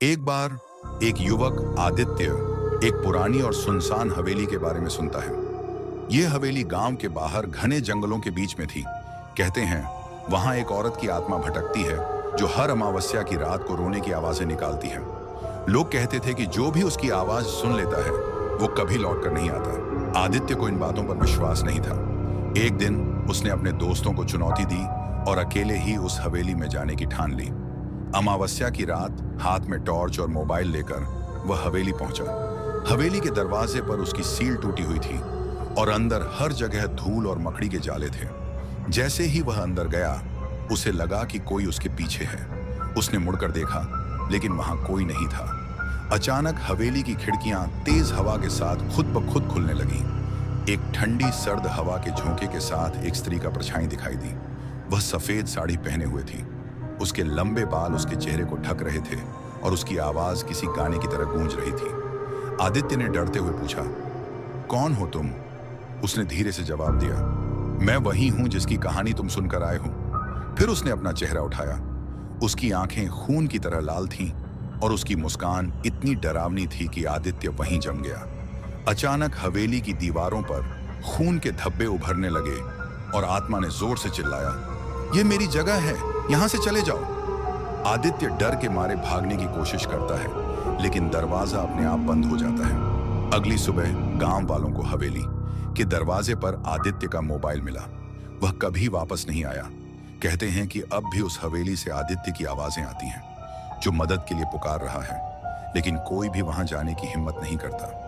एक बार एक युवक आदित्य एक पुरानी और सुनसान हवेली के बारे में सुनता है। यह हवेली गांव के बाहर घने जंगलों के बीच में थी। कहते हैं वहां एक औरत की आत्मा भटकती है जो हर अमावस्या की रात को रोने की आवाजें निकालती है। लोग कहते थे कि जो भी उसकी आवाज सुन लेता है वो कभी लौट कर नहीं आता। आदित्य को इन बातों पर विश्वास नहीं था। एक दिन उसने अपने दोस्तों को चुनौती दी और अकेले ही उस हवेली में जाने की ठान ली। अमावस्या की रात हाथ में टॉर्च और मोबाइल लेकर वह हवेली पहुंचा। हवेली के दरवाजे पर उसकी सील टूटी हुई थी और अंदर हर जगह धूल और मकड़ी के जाले थे। जैसे ही वह अंदर गया उसे लगा कि कोई उसके पीछे है। उसने मुड़कर देखा लेकिन वहां कोई नहीं था। अचानक हवेली की खिड़कियां तेज हवा के साथ खुद ब खुद खुलने लगी। एक ठंडी सर्द हवा के झोंके के साथ एक स्त्री का परछाई दिखाई दी। वह सफेद साड़ी पहने हुए थी। उसके लंबे बाल उसके चेहरे को ढक रहे थे और उसकी आवाज किसी गाने की तरह गूंज रही थी। आदित्य ने डरते हुए पूछा, कौन हो तुम? उसने धीरे से जवाब दिया, मैं वही हूं जिसकी कहानी तुम सुनकर आए हो। फिर उसने अपना चेहरा उठाया। उसकी आंखें खून की तरह लाल थीं और उसकी मुस्कान इतनी डरावनी थी कि आदित्य वहीं जम गया। अचानक हवेली की दीवारों पर खून के धब्बे उभरने लगे और आत्मा ने जोर से चिल्लाया, यह मेरी जगह है, यहां से चले जाओ। आदित्य डर के मारे भागने की कोशिश करता है लेकिन दरवाजा अपने आप बंद हो जाता है। अगली सुबह गांव वालों को हवेली के दरवाजे पर आदित्य का मोबाइल मिला। वह कभी वापस नहीं आया। कहते हैं कि अब भी उस हवेली से आदित्य की आवाजें आती हैं जो मदद के लिए पुकार रहा है, लेकिन कोई भी वहां जाने की हिम्मत नहीं करता।